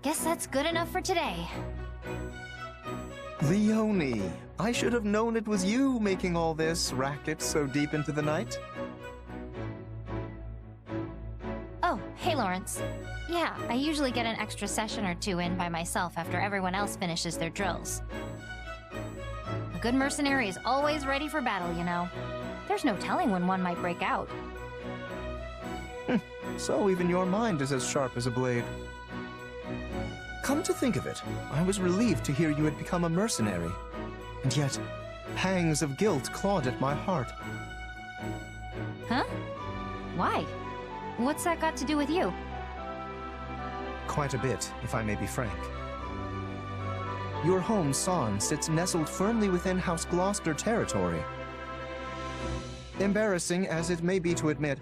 Guess that's good enough for today. Leonie, I should have known it was you making all this racket so deep into the night. Oh, hey Lorenz. Yeah, I usually get an extra session or two in by myself after everyone else finishes their drills. A good mercenary is always ready for battle, you know. There's no telling when one might break out. So even your mind is as sharp as a blade. Come to think of it, I was relieved to hear you had become a mercenary. And yet, pangs of guilt clawed at my heart. Huh? Why? What's that got to do with you? Quite a bit, if I may be frank. Your home, Son, sits nestled firmly within House Gloucester territory. Embarrassing as it may be to admit,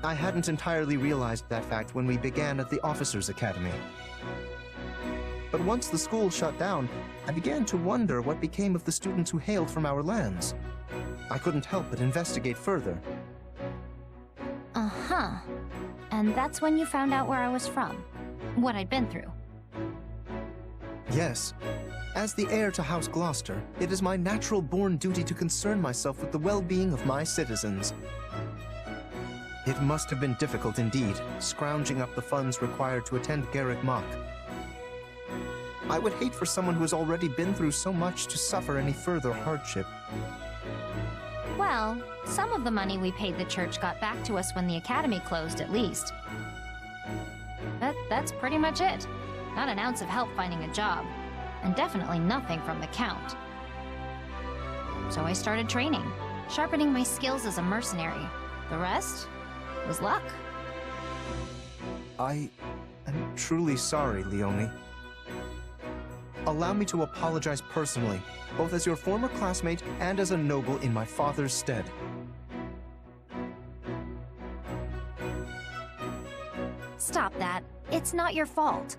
I hadn't entirely realized that fact when we began at the Officers' Academy. But once the school shut down, I began to wonder what became of the students who hailed from our lands. I couldn't help but investigate further. Uh-huh. And that's when you found out where I was from, what I'd been through. Yes. As the heir to House Gloucester, it is my natural-born duty to concern myself with the well-being of my citizens. It must have been difficult indeed, scrounging up the funds required to attend Garrick Mock. I would hate for someone who has already been through so much to suffer any further hardship. Well, some of the money we paid the church got back to us when the academy closed, at least. That's pretty much it. Not an ounce of help finding a job. And definitely nothing from the Count. So I started training, sharpening my skills as a mercenary. The rest was luck. I am truly sorry, Leonie. Allow me to apologize personally, both as your former classmate and as a noble in my father's stead. Stop that. It's not your fault.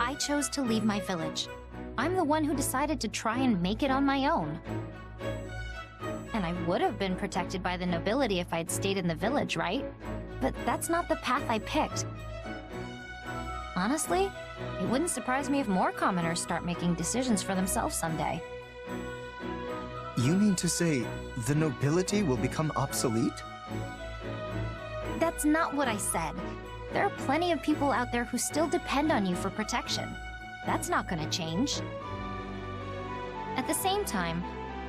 I chose to leave my village. I'm the one who decided to try and make it on my own. And I would have been protected by the nobility if I'd stayed in the village, right? But that's not the path I picked. Honestly, it wouldn't surprise me if more commoners start making decisions for themselves someday. You mean to say the nobility will become obsolete? That's not what I said. There are plenty of people out there who still depend on you for protection. That's not gonna change. At the same time,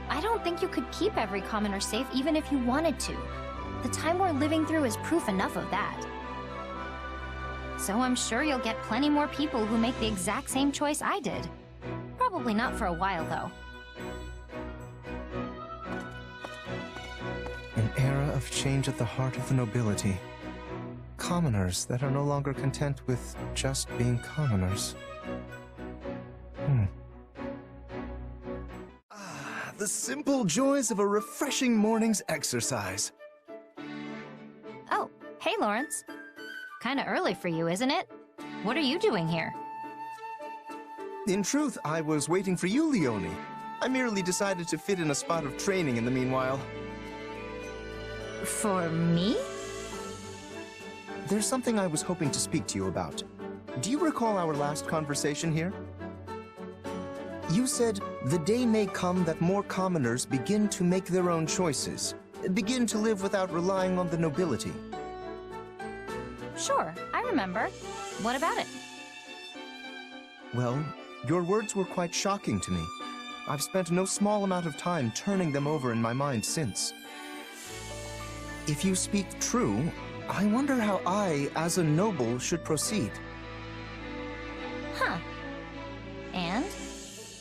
I don't think you could keep every commoner safe even if you wanted to. The time we're living through is proof enough of that. So I'm sure you'll get plenty more people who make the exact same choice I did. Probably not for a while, though. An era of change at the heart of the nobility. Commoners that are no longer content with just being commoners. The simple joys of a refreshing morning's exercise. Oh, hey, Lorenz. Kinda early for you, isn't it? What are you doing here? In truth, I was waiting for you, Leonie. I merely decided to fit in a spot of training in the meanwhile. For me? There's something I was hoping to speak to you about. Do you recall our last conversation here? You said, the day may come that more commoners begin to make their own choices, begin to live without relying on the nobility. Sure, I remember. What about it? Well, your words were quite shocking to me. I've spent no small amount of time turning them over in my mind since. If you speak true, I wonder how I, as a noble, should proceed. Huh. And?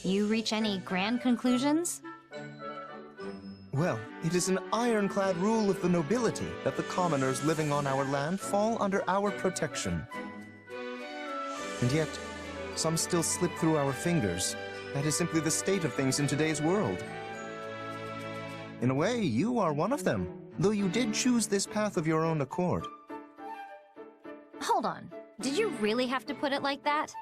You reach any grand conclusions? Well, it is an ironclad rule of the nobility that the commoners living on our land fall under our protection. And yet, some still slip through our fingers. That is simply the state of things in today's world. In a way, you are one of them, though you did choose this path of your own accord. Hold on. Did you really have to put it like that?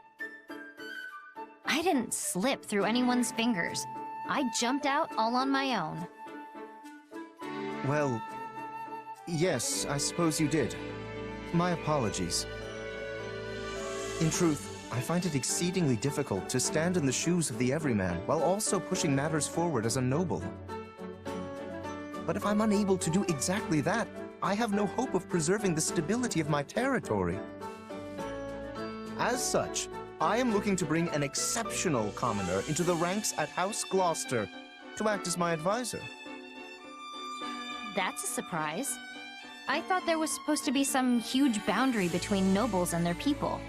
I didn't slip through anyone's fingers. I jumped out all on my own. Well, yes, I suppose you did. My apologies. In truth, I find it exceedingly difficult to stand in the shoes of the everyman while also pushing matters forward as a noble. But if I'm unable to do exactly that, I have no hope of preserving the stability of my territory. As such, I am looking to bring an exceptional commoner into the ranks at House Gloucester to act as my advisor. That's a surprise. I thought there was supposed to be some huge boundary between nobles and their people.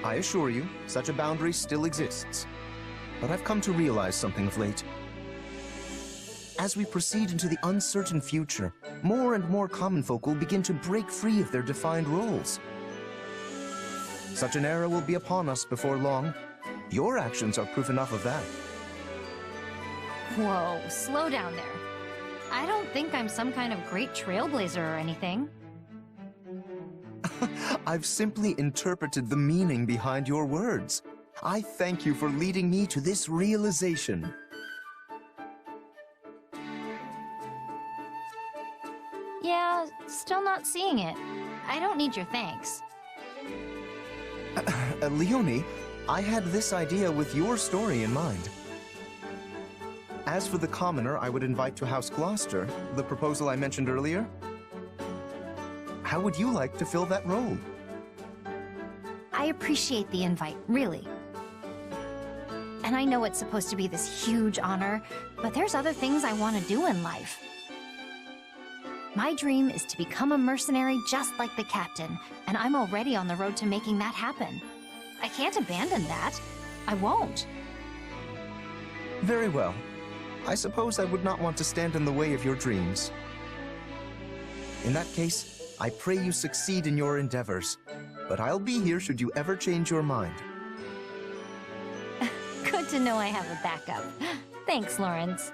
I assure you, such a boundary still exists. But I've come to realize something of late. As we proceed into the uncertain future, more and more common folk will begin to break free of their defined roles. Such an era will be upon us before long. Your actions are proof enough of that. Whoa, slow down there. I don't think I'm some kind of great trailblazer or anything. I've simply interpreted the meaning behind your words. I thank you for leading me to this realization. Yeah, still not seeing it. I don't need your thanks. Leonie, I had this idea with your story in mind. As for the commoner I would invite to House Gloucester, the proposal I mentioned earlier, how would you like to fill that role? I appreciate the invite, really. And I know it's supposed to be this huge honor, but there's other things I want to do in life. My dream is to become a mercenary just like the captain, and I'm already on the road to making that happen. I can't abandon that. I won't. Very well. I suppose I would not want to stand in the way of your dreams. In that case, I pray you succeed in your endeavors, but I'll be here should you ever change your mind. Good to know I have a backup. Thanks, Lorenz.